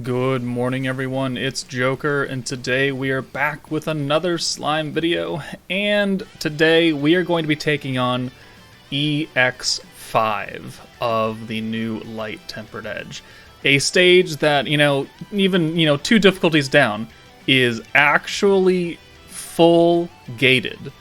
Good morning, everyone. It's Joker, and today we are back with another slime video. And today we are going to be taking on EX5 of the new Light Tempered Edge. A stage that, even, 2 difficulties down, is actually full gated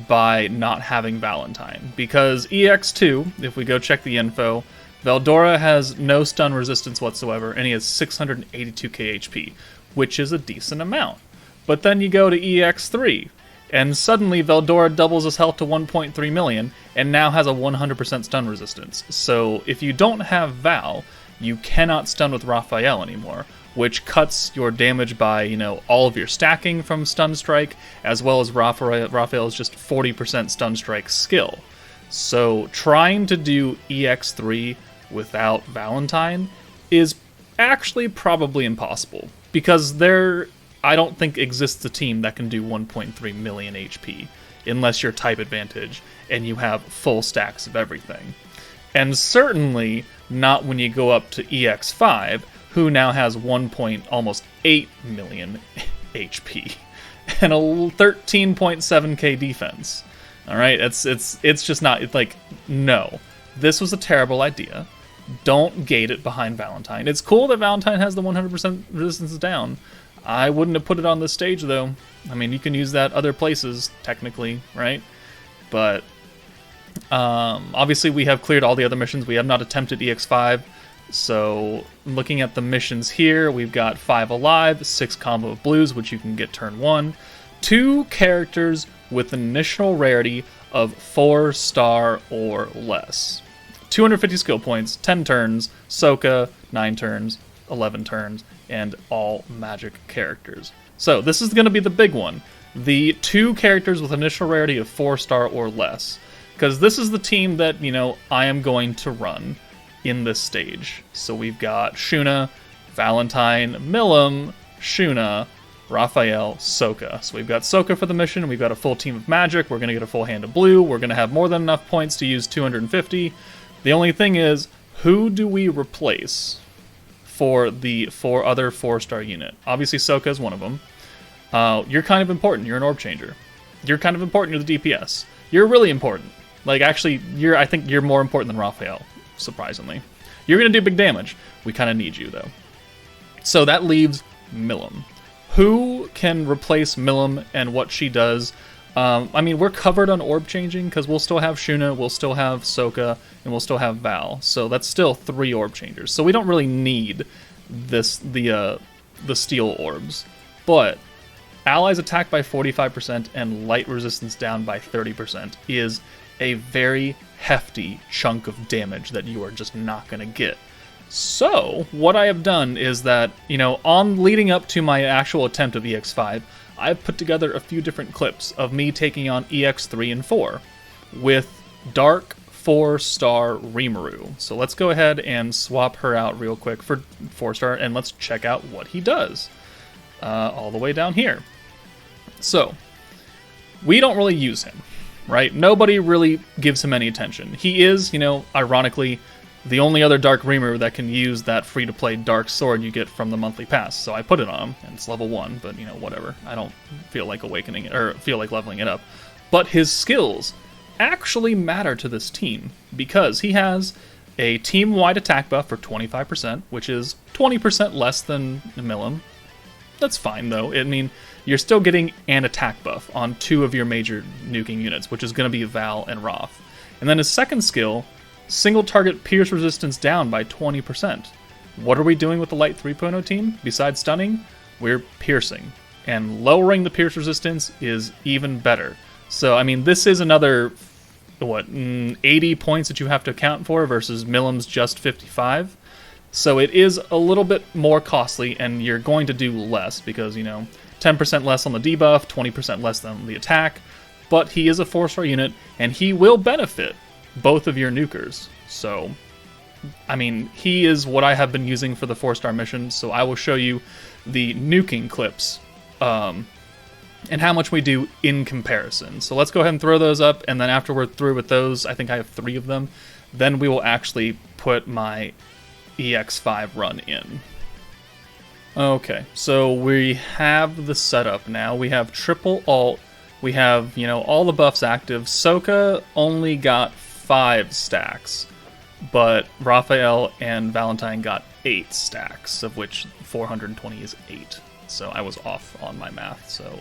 by not having Valentine. Because EX2, if we go check the info, Veldora has no stun resistance whatsoever, and he has 682k HP, which is a decent amount. But then you go to EX3, and suddenly Veldora doubles his health to 1.3 million, and now has a 100% stun resistance. So if you don't have Val, you cannot stun with Raphael anymore, which cuts your damage by, all of your stacking from Stun Strike, as well as Raphael's just 40% Stun Strike skill. So trying to do EX3 without Valentine is actually probably impossible, because I don't think exists a team that can do 1.3 million HP unless you're type advantage and you have full stacks of everything. And certainly not when you go up to EX5, who now has almost 8 million HP and a 13.7k defense. All right, it's just not, it's like, no, this was a terrible idea. Don't gate it behind Valentine. It's cool that Valentine has the 100% resistance down. I wouldn't have put it on this stage, though. I mean, you can use that other places, technically, right? But obviously we have cleared all the other missions. We have not attempted EX5. So looking at the missions here, we've got 5 alive, 6 combo of blues, which you can get turn 1. 2 characters with initial rarity of 4-star or less. 250 skill points, 10 turns, Soka, 9 turns, 11 turns, and all magic characters. So this is going to be the big one. The 2 characters with initial rarity of 4-star or less. Because this is the team that, I am going to run in this stage. So we've got Shuna, Valentine, Milim, Shuna, Raphael, Soka. So we've got Soka for the mission, we've got a full team of magic, we're going to get a full hand of blue, we're going to have more than enough points to use 250. The only thing is, who do we replace for the 4 other 4-star unit? Obviously Soka is one of them. You're kind of important, you're an orb changer. You're kind of important, you're the DPS. You're really important. Like, actually, I think you're more important than Raphael, surprisingly. You're going to do big damage. We kind of need you, though. So that leaves Milim. Who can replace Milim and what she does? I mean, we're covered on orb changing because we'll still have Shuna, we'll still have Soka, and we'll still have Val. So that's still 3 orb changers. So we don't really need the steel orbs. But allies attacked by 45% and light resistance down by 30% is a very hefty chunk of damage that you are just not going to get. So, what I have done is that, on leading up to my actual attempt of EX5, I've put together a few different clips of me taking on EX3 and 4 with Dark 4-star Rimuru. So let's go ahead and swap her out real quick for 4-star, and let's check out what he does. All the way down here. So, we don't really use him, right? Nobody really gives him any attention. He is, ironically, the only other Dark Rimuru that can use that free-to-play Dark Sword you get from the monthly pass. So I put it on him, and it's level 1, but, whatever. I don't feel like awakening it, or feel like leveling it up. But his skills actually matter to this team, because he has a team-wide attack buff for 25%, which is 20% less than Milim. That's fine, though. I mean, you're still getting an attack buff on 2 of your major nuking units, which is going to be Val and Roth. And then his second skill, single target pierce resistance down by 20%. What are we doing with the Light 3.0 team? Besides stunning, we're piercing. And lowering the pierce resistance is even better. So, I mean, this is another, 80 points that you have to account for versus Milim's just 55. So it is a little bit more costly, and you're going to do less because, 10% less on the debuff, 20% less than the attack. But he is a 4-star unit, and he will benefit both of your nukers. So, I mean, he is what I have been using for the 4-star mission, so I will show you the nuking clips and how much we do in comparison. So let's go ahead and throw those up, and then after we're through with those, I think I have 3 of them, then we will actually put my EX5 run in. Okay, so we have the setup now. We have triple alt. We have, all the buffs active. Sokka only got 5 stacks, but Raphael and Valentine got 8 stacks, of which 420 is 8. So I was off on my math. So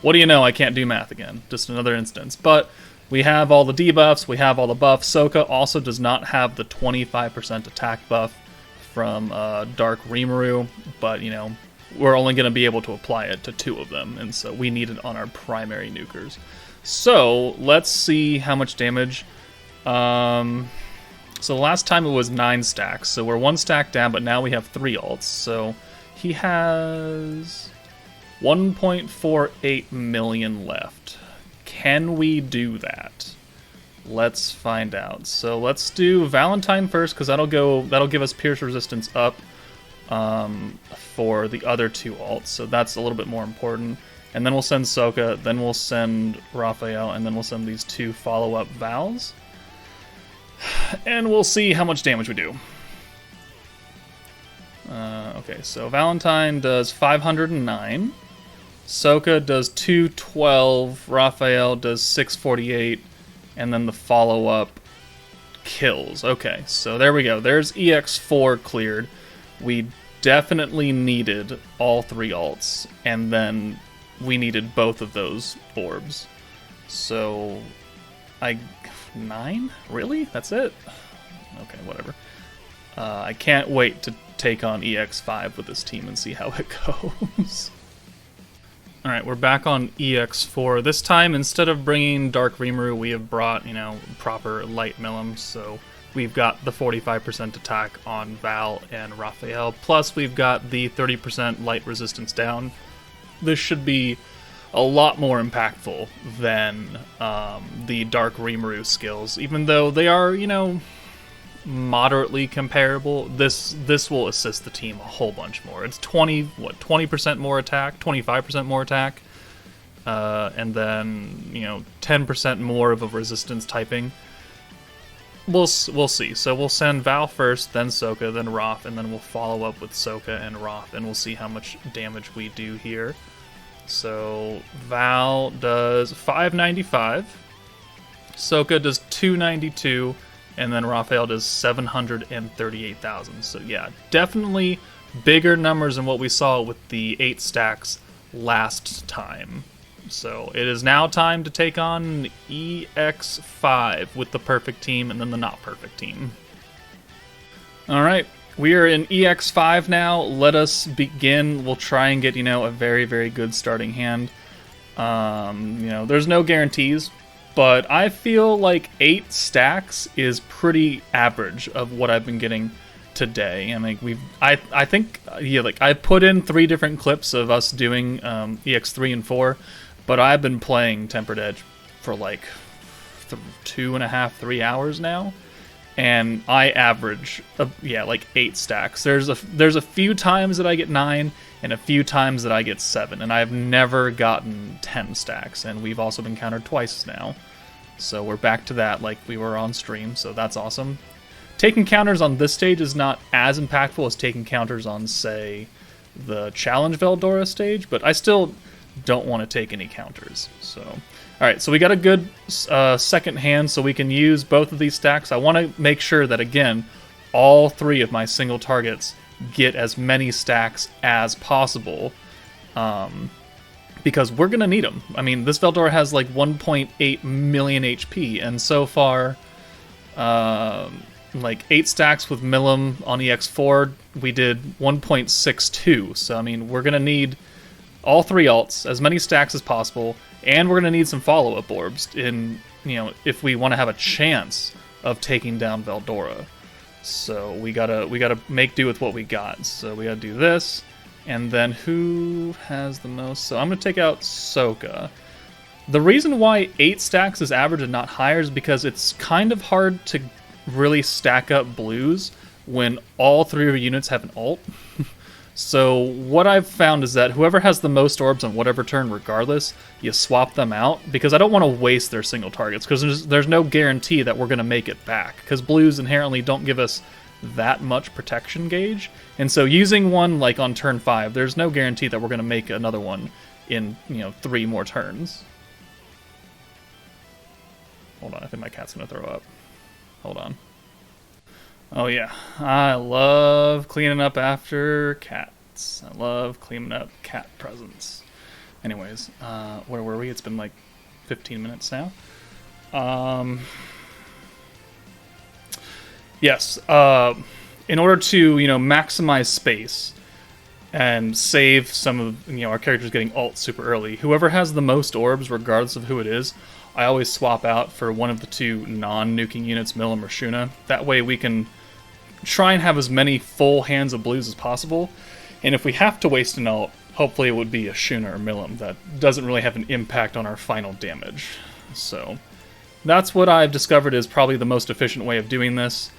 what do you know? I can't do math again. Just another instance. But we have all the debuffs. We have all the buffs. Sokka also does not have the 25% attack buff from Dark Rimuru, but we're only going to be able to apply it to 2 of them, and so we need it on our primary nukers. So let's see how much damage. So last time it was 9 stacks, so we're 1 stack down, but now we have 3 alts. So he has 1.48 million left. Can we do that? Let's find out. So let's do Valentine first, because that'll give us pierce resistance up for the other 2 alts. So that's a little bit more important. And then we'll send Sokka, then we'll send Raphael, and then we'll send these 2 follow-up Vals. And we'll see how much damage we do. Okay, so Valentine does 509. Sokka does 212. Raphael does 648. And then the follow-up kills. Okay, so there we go. There's EX4 cleared. We definitely needed all 3 alts, and then we needed both of those orbs. So, 9? Really? That's it? Okay, whatever. I can't wait to take on EX5 with this team and see how it goes. Alright, we're back on EX4. This time, instead of bringing Dark Rimuru, we have brought, proper light Milim, so we've got the 45% attack on Val and Raphael, plus we've got the 30% light resistance down. This should be a lot more impactful than the Dark Rimuru skills, even though they are, moderately comparable. This will assist the team a whole bunch more. It's 20% more attack, 25% more attack, and then 10% more of a resistance typing. We'll see. So we'll send Val first, then Sokka, then Raph, and then we'll follow up with Sokka and Raph, and we'll see how much damage we do here. So Val does 595, Sokka does 292. And then Raphael does 738,000. So yeah, definitely bigger numbers than what we saw with the 8 stacks last time. So it is now time to take on EX5 with the perfect team and then the not perfect team. Alright, we are in EX5 now. Let us begin. We'll try and get, a very, very good starting hand. There's no guarantees. But I feel like 8 stacks is pretty average of what I've been getting today. And I think I put in 3 different clips of us doing EX3 and 4, but I've been playing Tempered Edge for 2.5, 3 hours now, and I average 8 stacks. There's a few times that I get 9. And a few times that I get 7, and I've never gotten 10 stacks, and we've also been countered twice now. So we're back to that like we were on stream, so that's awesome. Taking counters on this stage is not as impactful as taking counters on, say, the Challenge Veldora stage, but I still don't want to take any counters. So, alright, so we got a good second hand, so we can use both of these stacks. I want to make sure that, again, all 3 of my single targets get as many stacks as possible, because we're gonna need them. I mean, this Veldora has 1.8 million HP, and so far, 8 stacks with Milim on EX4, we did 1.62. So I mean, we're gonna need all 3 alts, as many stacks as possible, and we're gonna need some follow-up orbs in if we want to have a chance of taking down Veldora. So we gotta make do with what we got. So we gotta do this, and then who has the most? So I'm gonna take out Sokka. The reason why 8 stacks is average and not higher is because it's kind of hard to really stack up blues when all 3 of your units have an ult. So what I've found is that whoever has the most orbs on whatever turn, regardless, you swap them out, because I don't want to waste their single targets, because there's no guarantee that we're going to make it back, because blues inherently don't give us that much protection gauge. And so using one like on turn 5, there's no guarantee that we're going to make another one in, 3 more turns. Hold on, I think my cat's going to throw up. Hold on. Oh yeah, I love cleaning up after cats. I love cleaning up cat presents. Anyways, where were we? It's been like 15 minutes now. Yes, in order to, maximize space and save some of, our characters getting ult super early, whoever has the most orbs, regardless of who it is, I always swap out for one of the 2 non-nuking units, Milim or Shuna. That way we can try and have as many full hands of blues as possible. And if we have to waste an ult, hopefully it would be a Shuna or Milim that doesn't really have an impact on our final damage. So that's what I've discovered is probably the most efficient way of doing this.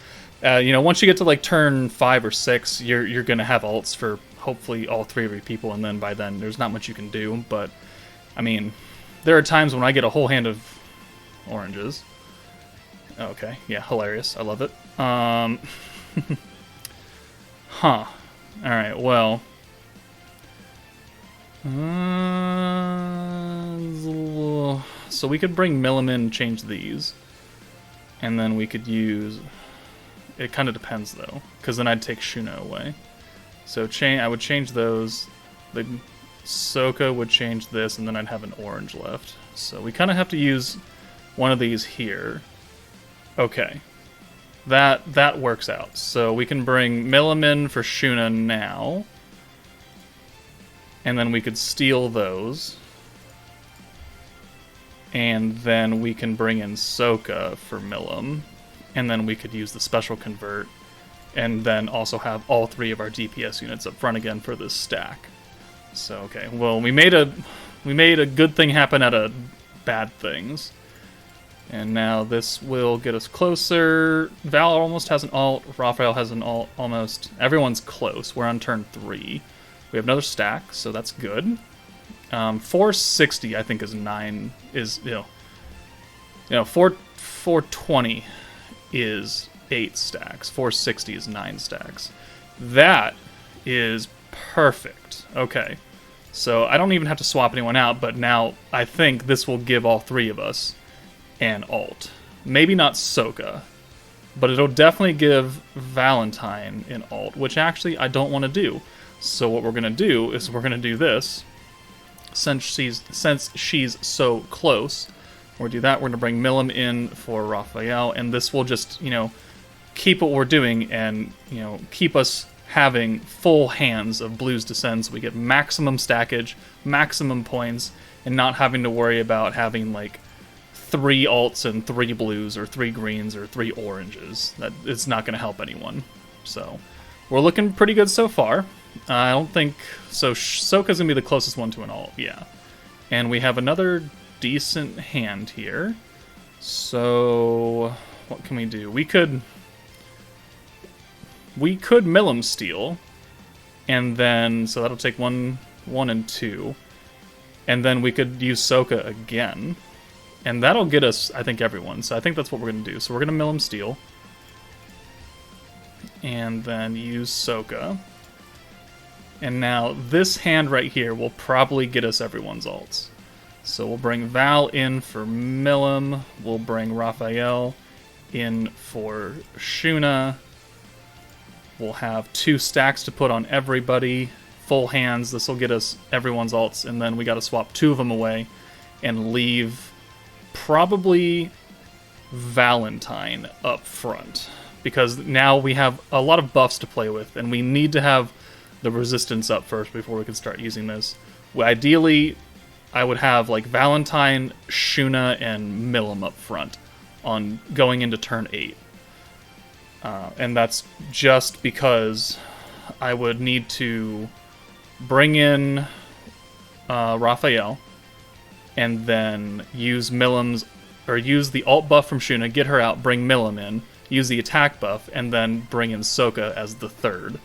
Once you get to like turn 5 or 6, you're going to have ults for hopefully all 3 of your people, and then by then there's not much you can do. But, I mean, there are times when I get a whole hand of oranges. Okay, yeah, hilarious. I love it. Huh. Alright, well. So we could bring Milim in and change these. And then we could use... It kind of depends, though, because then I'd take Shuna away. So I would change those. The Soka would change this, and then I'd have an orange left. So we kind of have to use one of these here. Okay. That works out. So we can bring Milim in for Shuna now. And then we could steal those. And then we can bring in Soka for Milim. And then we could use the special convert. And then also have all 3 of our DPS units up front again for this stack. So, okay. Well, we made a good thing happen out of bad things. And now this will get us closer. Val almost has an ult. Raphael has an ult almost. Everyone's close. We're on turn 3. We have another stack, so that's good. 460, I think, is 9. Is 420 is 8 stacks. 460 is 9 stacks. That is perfect. Okay. So I don't even have to swap anyone out, but now I think this will give all 3 of us an ult. Maybe not Soka, but it'll definitely give Valentine an ult, which actually I don't want to do. So what we're going to do is we're going to do this. Since she's so close, we're going to do that. We're going to bring Milim in for Raphael, and this will just, keep what we're doing and, keep us having full hands of Blues Descend so we get maximum stackage, maximum points, and not having to worry about having, 3 alts and 3 blues or 3 greens or 3 oranges. That it's not going to help anyone. So we're looking pretty good so far. I don't think so. Soka's gonna be the closest one to an ult, yeah. And we have another decent hand here. So what can we do? We could Milim steal, and then so that'll take 1 and 2, and then we could use Soka again. And that'll get us, I think, everyone. So I think that's what we're going to do. So we're going to Milim steal. And then use Soka. And now this hand right here will probably get us everyone's ults. So we'll bring Val in for Milim. We'll bring Raphael in for Shuna. We'll have 2 stacks to put on everybody. Full hands. This will get us everyone's ults. And then we got to swap 2 of them away and leave probably Valentine up front, because now we have a lot of buffs to play with, and we need to have the resistance up first before we can start using this. Ideally, I would have Valentine, Shuna, and Milim up front on going into turn 8. And that's just because I would need to bring in Raphael, and then use use the alt buff from Shuna, get her out, bring Milim in, use the attack buff, and then bring in Soka as the third,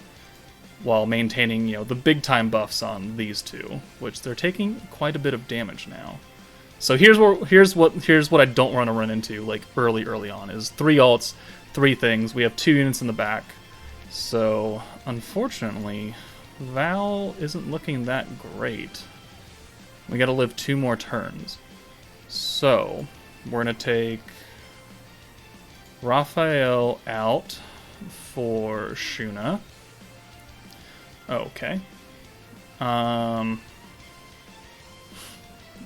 while maintaining, the big time buffs on these 2, which they're taking quite a bit of damage now. So here's what I don't want to run into early on is 3 alts, 3 things. We have 2 units in the back. So, unfortunately, Val isn't looking that great. We gotta live 2 more turns. So, we're gonna take Raphael out for Shuna. Okay.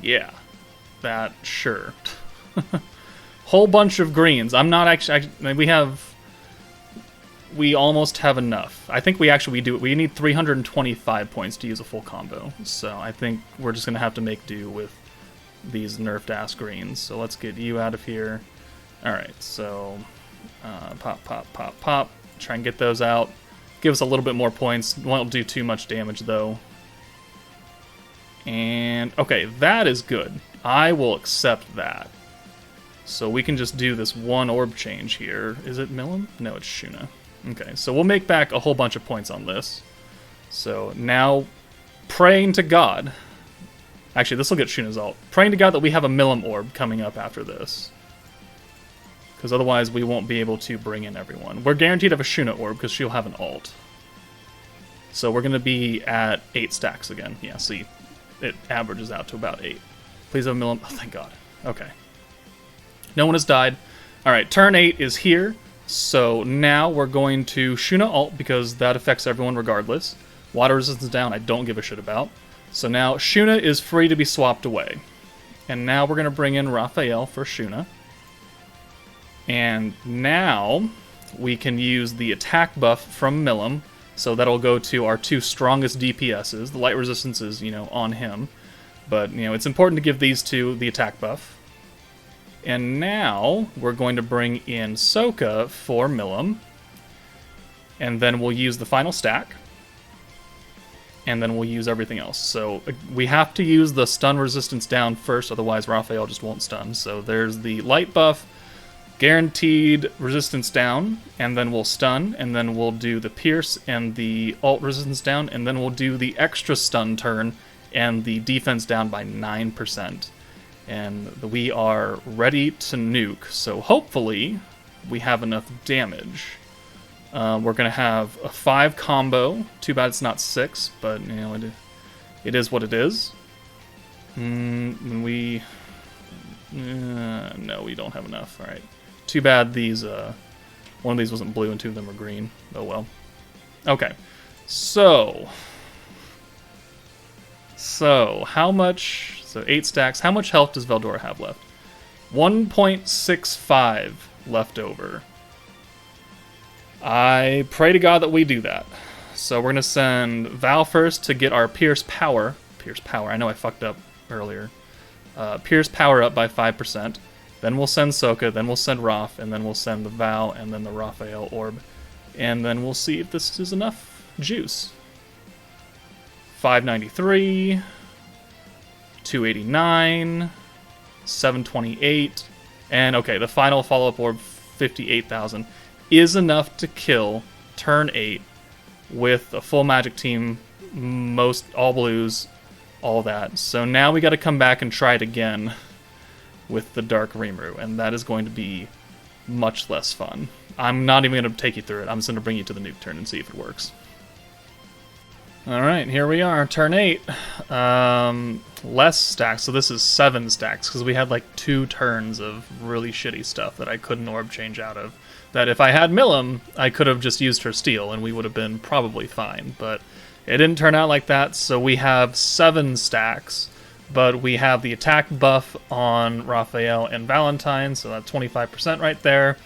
Yeah. That, sure. Whole bunch of greens. I'm not actually... We almost have enough. I think we do. We need 325 points to use a full combo. So I think we're just going to have to make do with these nerfed ass greens. So let's get you out of here. Alright, so pop, pop, pop, pop. Try and get those out. Give us a little bit more points. Won't do too much damage though. And okay, that is good. I will accept that. So we can just do this 1 orb change here. Is it Milim? No, it's Shuna. Okay, so we'll make back a whole bunch of points on this. So now, praying to God. Actually, this will get Shuna's ult. Praying to God that we have a Milim orb coming up after this. Because otherwise we won't be able to bring in everyone. We're guaranteed to have a Shuna orb because she'll have an ult. So we're going to be at 8 stacks again. Yeah, see, it averages out to about 8. Please have a Milim. Oh, thank God. Okay. No one has died. Alright, turn 8 is here. So now we're going to Shuna ult because that affects everyone regardless. Water resistance down, I don't give a shit about. So now Shuna is free to be swapped away. And now we're going to bring in Raphael for Shuna. And now we can use the attack buff from Milim. So that'll go to our 2 strongest DPSs. The light resistance is, on him. But, it's important to give these 2 the attack buff. And now we're going to bring in Sokka for Milim. And then we'll use the final stack. And then we'll use everything else. So we have to use the stun resistance down first, otherwise Raphael just won't stun. So there's the light buff, guaranteed resistance down, and then we'll stun, and then we'll do the pierce and the ult resistance down, and then we'll do the extra stun turn and the defense down by 9%. And we are ready to nuke, so hopefully we have enough damage. We're going to have a 5 combo. Too bad it's not 6, but it is what it is. No, we don't have enough. Alright. Too bad these, one of these wasn't blue and 2 of them were green. Oh well. Okay. So, how much... So 8 stacks. How much health does Veldora have left? 1.65 left over. I pray to God that we do that. So we're going to send Val first to get our Pierce Power. Pierce Power. I know I fucked up earlier. Pierce Power up by 5%. Then we'll send Sokka. Then we'll send Raph. And then we'll send the Val and then the Raphael Orb. And then we'll see if this is enough juice. 593... 289, 728, and okay, the final follow-up orb, 58,000, is enough to kill turn 8 with a full magic team, all blues, all that. So now we got to come back and try it again with the Dark Rimuru, and that is going to be much less fun. I'm not even going to take you through it. I'm just going to bring you to the nuke turn and see if it works. Alright, here we are, turn 8. Less stacks, so this is 7 stacks, because we had like 2 turns of really shitty stuff that I couldn't orb change out of. That if I had Milim, I could have just used her steal, and we would have been probably fine, but it didn't turn out like that, so we have 7 stacks, but we have the attack buff on Raphael and Valentine, so that's 25% right there.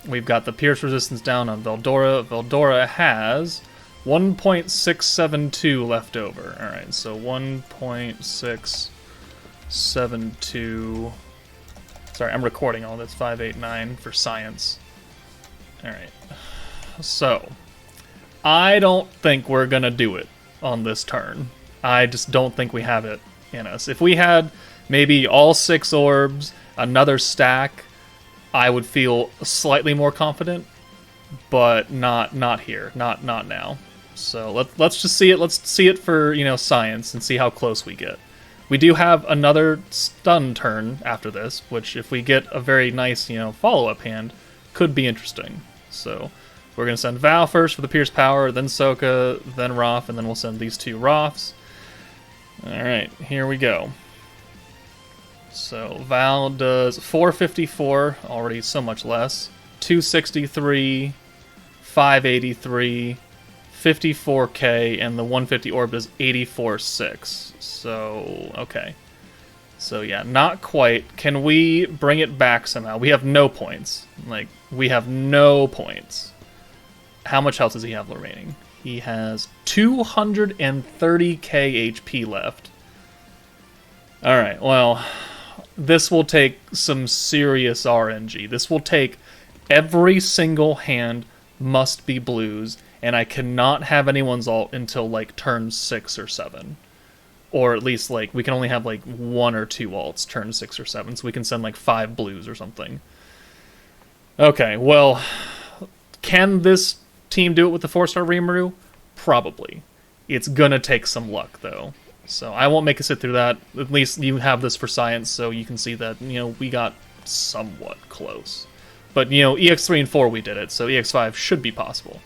We've got the pierce resistance down on Veldora. Veldora has 1.672 left over. Alright, so 1.672... Sorry, I'm recording all this. 589 for science. Alright. So, I don't think we're gonna do it on this turn. I just don't think we have it in us. If we had maybe all 6 orbs, another stack, I would feel slightly more confident, but not here. Not now. So let's just see it. Let's see it for, science and see how close we get. We do have another stun turn after this, which if we get a very nice, follow-up hand, could be interesting. So We're going to send Val first for the Pierce Power, then Soka, then Roth, and then we'll send these 2 Roths. Alright, here we go. So Val does 454, already so much less. 263, 583, 54k, and the 150 orb does 84.6. So, okay. So yeah, not quite. Can we bring it back somehow? We have no points. Like, we have no points. How much health does he have remaining? He has 230k HP left. Alright, well, this will take some serious RNG. This will take every single hand must be blues, and I cannot have anyone's ult until, like, turn 6 or 7. Or at least, like, we can only have, like, 1 or 2 ults turn 6 or 7, so we can send, like, 5 blues or something. Okay, well, can this team do it with the 4-star Rimuru? Probably. It's gonna take some luck, though. So I won't make us sit through that. At least you have this for science, so you can see that, you know, we got somewhat close. But, you know, EX3 and 4 we did it, so EX5 should be possible.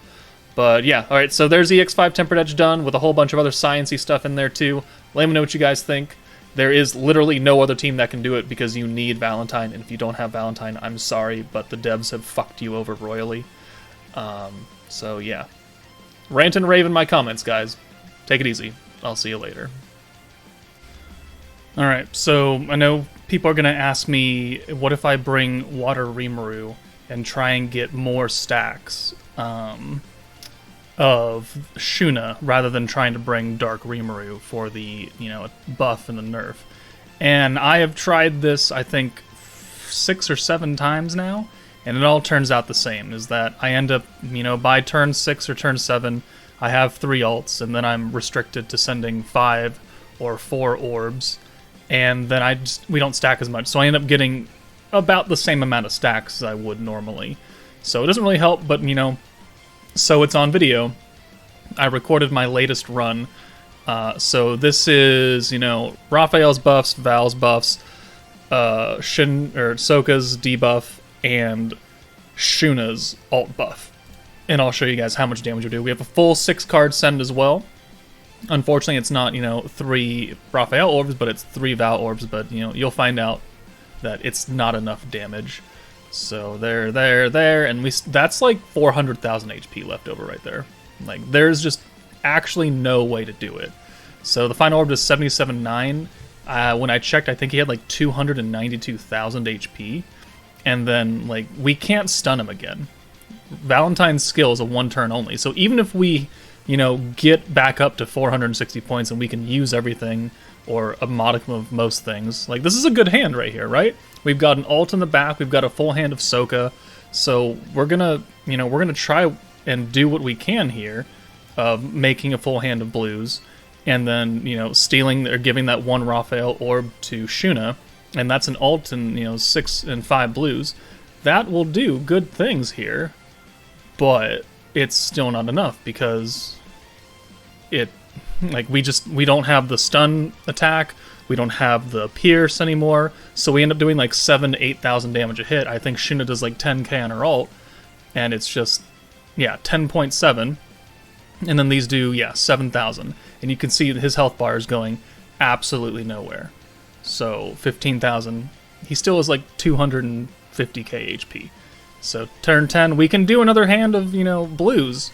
But yeah, alright, so there's EX5 Tempered Edge done, with a whole bunch of other science-y stuff in there too. Let me know what you guys think. There is literally no other team that can do it because you need Valentine, and if you don't have Valentine, I'm sorry, but the devs have fucked you over royally. So yeah. Rant and rave in my comments, guys. Take it easy. I'll see you later. Alright, so I know people are going to ask me, what if I bring Water Rimuru and try and get more stacks of Shuna rather than trying to bring Dark Rimuru for the, you know, buff and the nerf. And I have tried this, I think, 6 or 7 times now, and it all turns out the same, is that I end up, you know, by turn 6 or turn 7, I have 3 ults, and then I'm restricted to sending 5 or 4 orbs, and then we don't stack as much, so I end up getting about the same amount of stacks as I would normally. So it doesn't really help, but, you know, so it's on video. I recorded my latest run. So this is, you know, Raphael's buffs, Val's buffs, Soka's debuff, and Shuna's alt buff. And I'll show you guys how much damage we do. We have a full 6-card send as well. Unfortunately, it's not, you know, 3 Raphael orbs, but it's 3 Val orbs. But, you know, you'll find out that it's not enough damage. So there, and that's like 400,000 HP left over right there. Like, there's just actually no way to do it. So the final orb is 77.9. When I checked, I think he had like 292,000 HP. And then, like, we can't stun him again. Valentine's skill is a 1-turn only. So even if we, you know, get back up to 460 points and we can use everything, or a modicum of most things, like, this is a good hand right here, right? We've got an ult in the back, we've got a full hand of Soka, so we're gonna, you know, we're gonna try and do what we can here of making a full hand of blues, and then, you know, stealing or giving that 1 Raphael orb to Shuna, and that's an ult and, you know, 6 and 5 blues. That will do good things here, but it's still not enough because it, like, we don't have the stun attack, we don't have the pierce anymore, so we end up doing like 7,000 to 8,000 damage a hit. I think Shuna does like 10k on her ult, and it's just, yeah, 10.7, and then these do, yeah, 7,000, and you can see his health bar is going absolutely nowhere. So 15,000, he still has like 250k HP. So turn 10, we can do another hand of, you know, blues.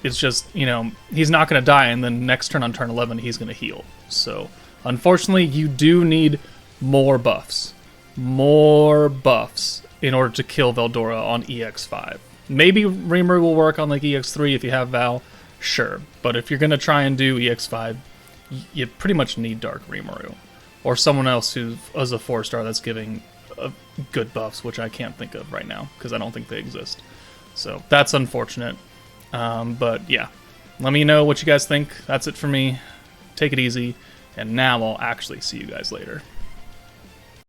It's just, you know, he's not going to die, and then next turn on turn 11, he's going to heal. So, unfortunately, you do need more buffs. More buffs in order to kill Veldora on EX5. Maybe Rimuru will work on, like, EX3 if you have Val, sure. But if you're going to try and do EX5, you pretty much need Dark Rimuru. Or someone else who is a 4-star that's giving good buffs, which I can't think of right now, because I don't think they exist. So, that's unfortunate. But yeah, let me know what you guys think. That's it for me. Take it easy, and now I'll actually see you guys later.